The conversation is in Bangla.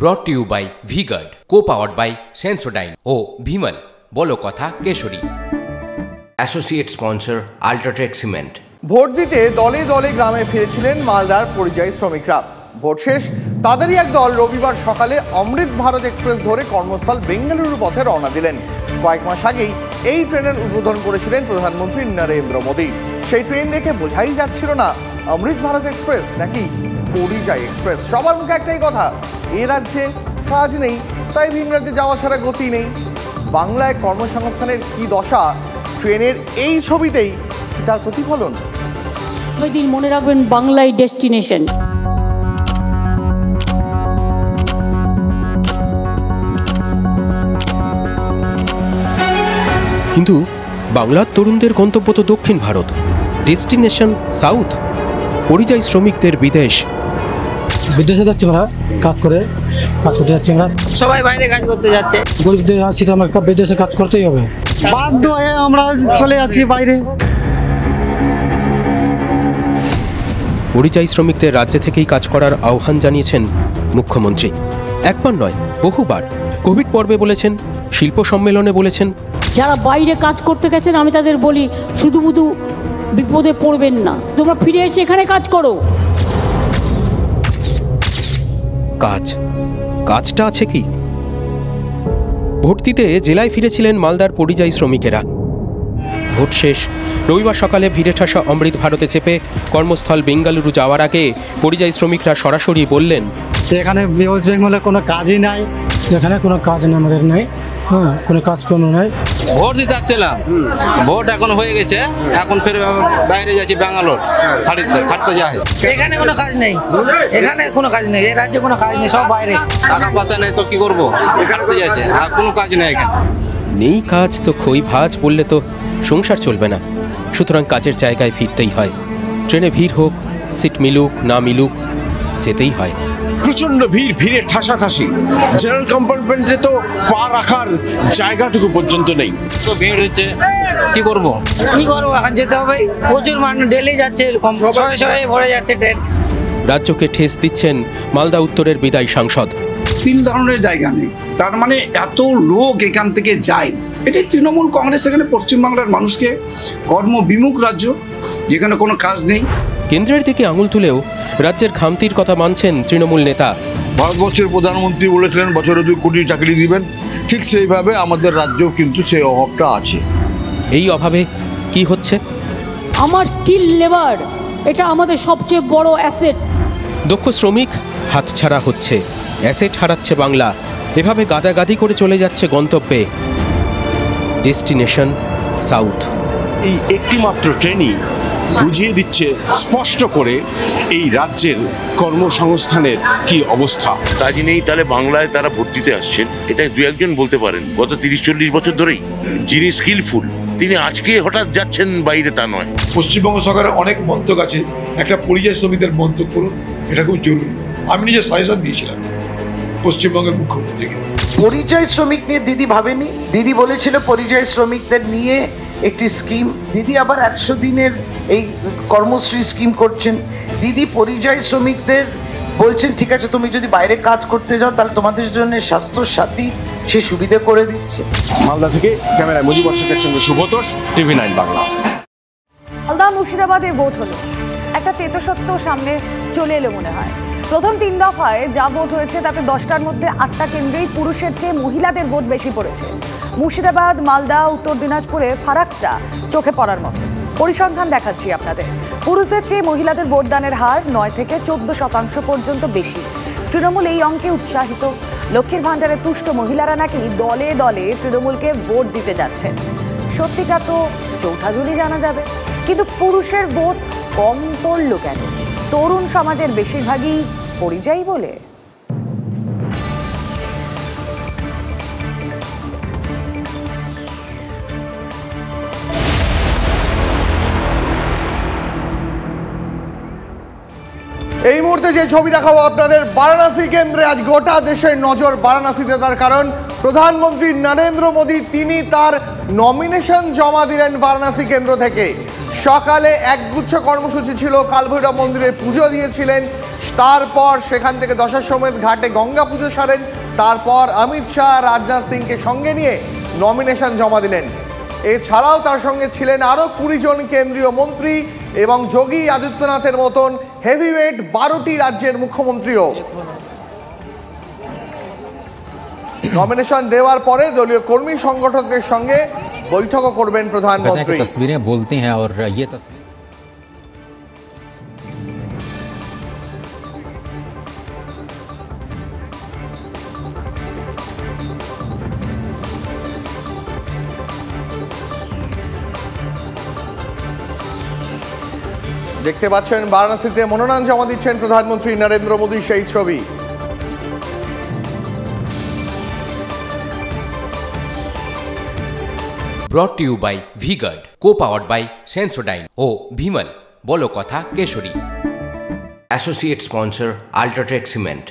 ব্রট to you by V-Guard, co-powered by Sensodyne ও ভিমল বলো কথা Kesari. Associate sponsor UltraTech cement. Vote দিতে দলে দলে গ্রামে ফিরেছিলেন মালদার পরিযায়ী শ্রমিকরা। ভোট শেষ তাদেরই এক দল রবিবার সকালে অমৃত ভারত এক্সপ্রেস ধরে কর্মস্থল বেঙ্গালুরু পথে রওনা দিলেন। কয়েক মাস আগেই এই ট্রেনের উদ্বোধন করেছিলেন প্রধানমন্ত্রী নরেন্দ্র মোদী। সেই ট্রেন দেখে বোঝাই যাচ্ছিল না অমৃত ভারত এক্সপ্রেস নাকি পরিযায়ী এক্সপ্রেস। সবার মুখে একটাই কথা, এ রাজ্যে কাজ নেই, তাই ভিন রাজ্যে যাওয়া ছাড়া গতি নেই। বাংলায় কর্মসংস্থানের কি দশা, ট্রেনের এই ছবিতেই তার প্রতিফলন। দিন মনে রাখবেন, বাংলায় ডেস্টিনেশন। কিন্তু বাংলার তরুণদের গন্তব্য তো দক্ষিণ ভারত, ডেস্টিনেশন সাউথ, পরিযায়ী শ্রমিকদের বিদেশ। বিদেশে যাচ্ছে ওরা কাজ করতে যাচ্ছে ওরা, সবাই বাইরে কাজ করতে যাচ্ছে। গরিবদের আছি তো, আমাকে বিদেশে কাজ করতেই হবে, বাধ্য হয়ে আমরা চলে যাচ্ছি বাইরে। পরিযায়ী শ্রমিকদের রাজ্য থেকেই কাজ করার আহ্বান জানিয়েছেন মুখ্যমন্ত্রী। একবার নয়, বহুবার। কোভিড পর্বে বলেছেন, শিল্প সম্মেলনে বলেছেন। যারা বাইরে কাজ করতে গেছেন আমি তাদের বলি, শুধু বিপদে পড়বেন না, তোমরা ফিরে এসে এখানে কাজ করো। কাজটা আছে কি? ভোট দিতে জেলায় ফিরেছিলেন মালদার পরিযায়ী শ্রমিকেরা। ভোট শেষ রবিবার সকালে ভিড়ে ঠাসা অমৃত ভারতে চেপে কর্মস্থল বেঙ্গালুরু যাওয়ার আগে পরিযায়ী শ্রমিকরা সরাসরি বললেন, এখানে ওয়েস্ট বেঙ্গলে কোনো কাজই নাই, এখানে কোনো কাজ না, আমাদের নাই, কোনো কাজ কোনো নাই। ভোট দিতে আসছিলাম, ভোট এখন হয়ে গেছে, এখন ফের বাইরে যাচ্ছি, ব্যাঙ্গালোর খাটতে যায়। এখানে কোনো কাজ নেই, এখানে কোনো কাজ নেই, এই রাজ্যে কোনো কাজ নেই, সব বাইরে। টাকা পয়সা নেই তো কি করবো, খাটতে যাচ্ছে, আর কোনো কাজ নেই এখানে। নেই কাজ তো খই ভাজ বললে তো সংসার চলবে না। সুতরাং কাজের জায়গায় ফিরতেই হয়। ট্রেনে ভিড় হোক, সিট মিলুক না মিলুক, যেতেই হয়। প্রচন্ড ভিড়ে ঠাসাঠাসি। জেনারেল কম্পার্টমেন্টে তো পা রাখার জায়গাটুকু পর্যন্ত নেই। তো ভিড় হচ্ছে, কি করবো এখন যেতে হবে। প্রচুর মানুষ ডেলি যাচ্ছে, এরকম শয়ে ভরে যাচ্ছে ট্রেন। রাজ্যকে ঠেস দিচ্ছেন মালদা উত্তরের বিদায়ী সাংসদ। 3 ধরনের জায়গা নেই, তার মানে এত লোক এখান থেকে যায়। এটাই তৃণমূল কংগ্রেস এখানে পশ্চিমবাংলার মানুষকে কর্মবিমুখ রাজ্য, যেখানে কোনো কাজ নেই। কেন্দ্রের দিকে আঙুল তুলেও রাজ্যের খামতির কথা মানছেন তৃণমূল নেতা। ভারতবর্ষের প্রধানমন্ত্রী বলেছিলেন বছরে 2 কোটি চাকরি দিবেন, ঠিক সেইভাবে আমাদের রাজ্যেও কিন্তু সেই অভাবটা আছে। এই অভাবে কি হচ্ছে? আমার স্কিল লেবার, এটা আমাদের সবচেয়ে বড় অ্যাসেট। দক্ষ শ্রমিক হাতছাড়া হচ্ছে, অ্যাসেট হারাচ্ছে বাংলা। এভাবে গাদাগাদি করে চলে যাচ্ছে গন্তব্যে, ডেস্টিনেশন সাউথ। এই একটি মাত্র ট্রেনই বুঝিয়ে দিচ্ছে স্পষ্ট করে এই রাজ্যের কর্মসংস্থানের কি অবস্থা। কাজ নেই, তাহলে বাংলায় তারা ভোট দিতে আসছেন, এটা 2-1 বলতে পারেন। গত 30-40 বছর ধরেই যিনি স্কিলফুল, তিনি আজকে হঠাৎ যাচ্ছেন বাইরে তা নয়। পশ্চিমবঙ্গ সরকারের অনেক মন্ত্রক আছে, একটা পরিযায়ী শ্রমিকদের মন্ত্রক করুন, এটা খুব জরুরি। আমি নিজে সাজেশন দিয়েছিলাম পশ্চিমবঙ্গের মুখ্যমন্ত্রীকে। পরিযায়ী শ্রমিক নিয়ে দিদি ভাবেনি। দিদি বলেছিল পরিযায়ী শ্রমিকদের নিয়ে একটি স্কিম। দিদি আবার 100 দিনের এই কর্মশ্রী স্কিম করছেন। দিদি পরিযায়ী শ্রমিকদের বলছেন, ঠিক আছে তুমি যদি বাইরে কাজ করতে যাও তাহলে তোমাদের জন্য স্বাস্থ্য সাথী সে সুবিধা করে দিচ্ছে। মালদা থেকে ক্যামেরায় মুজিবুর শেখের সঙ্গে শুভতোষ, TV9 বাংলা। মালদা মুর্শিদাবাদে ভোট হলো, একটা তেতসত্ত্ব সামনে চলে এলো মনে হয়। প্রথম 3 দফায় যা ভোট হয়েছে তাতে 10টার মধ্যে 8টা কেন্দ্রেই পুরুষের চেয়ে মহিলাদের ভোট বেশি পড়েছে। মুর্শিদাবাদ, মালদা, উত্তর দিনাজপুরে ফারাকটা চোখে পড়ার মতো। পরিসংখ্যান দেখাচ্ছি আপনাদের। পুরুষদের চেয়ে মহিলাদের ভোটদানের হার 9 থেকে 14% পর্যন্ত বেশি। তৃণমূল এই অঙ্কে উৎসাহিত। লক্ষ্মীর ভাণ্ডারে তুষ্ট মহিলারা নাকি দলে দলে তৃণমূলকে ভোট দিতে যাচ্ছেন। সত্যিটা তো চৌঠা জুলি জানা যাবে, কিন্তু পুরুষের ভোট কম পড়ল কেন? তরুণ সমাজের বেশিরভাগই পরিযায়ী বলে। এই মুহূর্তে যে ছবি দেখাবো আপনাদের, বারাণসী কেন্দ্রে আজ গোটা দেশের নজর বারাণসীতে। তার কারণ প্রধানমন্ত্রী নরেন্দ্র মোদী তিনি তার নমিনেশন জমা দিলেন বারাণসী কেন্দ্র থেকে। সকালে একগুচ্ছ কর্মসূচি ছিল, কালভৈরব মন্দিরে পুজো দিয়েছিলেন, তারপর সেখান থেকে দশাশ্বমেধ ঘাটে গঙ্গা পুজো সারেন। তারপর অমিত শাহ রাজনাথ সিংকে সঙ্গে নিয়ে নমিনেশন জমা দিলেন। এছাড়াও তার সঙ্গে ছিলেন আরও 20 জন কেন্দ্রীয় মন্ত্রী এবং যোগী আদিত্যনাথের মতন হেভিওয়েট 12টি রাজ্যের মুখ্যমন্ত্রীও। নমিনেশন দেওয়ার পরে দলীয় কর্মী সংগঠকদের সঙ্গে বৈঠকও করবেন প্রধানমন্ত্রী। তসবিরেं बोलती हैं और ये तस्वीर দেখতে পাচ্ছেন বারাণসীতে মনোনয়ন জমা দিচ্ছেন প্রধানমন্ত্রী নরেন্দ্র মোদী, সেই ছবি। Brought to you by V-Guard, co-powered by Sensodyne ও ভিমল বলো কথা Kesari. Associate sponsor UltraTech cement.